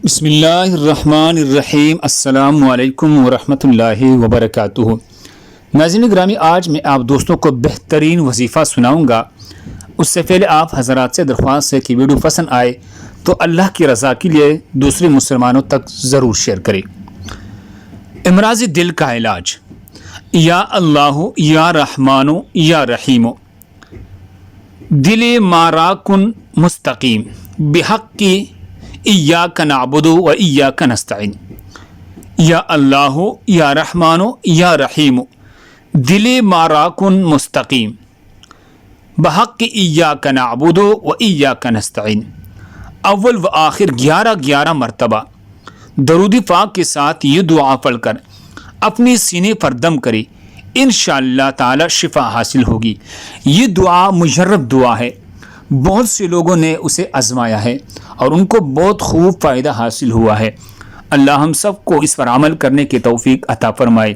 بسم اللہ الرحمن الرحیم۔ السلام علیکم ورحمۃ اللہ وبرکاتہ۔ ناظرین گرامی، آج میں آپ دوستوں کو بہترین وظیفہ سناؤں گا۔ اس سے پہلے آپ حضرات سے درخواست ہے کہ ویڈیو پسند آئے تو اللہ کی رضا کے لیے دوسرے مسلمانوں تک ضرور شیئر کریں۔ امراض دل کا علاج۔ یا اللہ یا رحمان یا رحیم، دل مارا کن مستقیم، بحق کی ایاک نعبد و ایاک نستعین۔ یا اللہ یا رحمان یا رحیم، دل مارا کن مستقیم، بحق ایاک نعبد و ایاک نستعین۔ اول و آخر 11 مرتبہ درود پاک کے ساتھ یہ دعا پڑھ کر اپنے سینے پر دم کرے، انشاءاللہ تعالی شفا حاصل ہوگی۔ یہ دعا مجرب دعا ہے، بہت سے لوگوں نے اسے آزمایا ہے اور ان کو بہت خوب فائدہ حاصل ہوا ہے۔ اللہ ہم سب کو اس پر عمل کرنے کی توفیق عطا فرمائے۔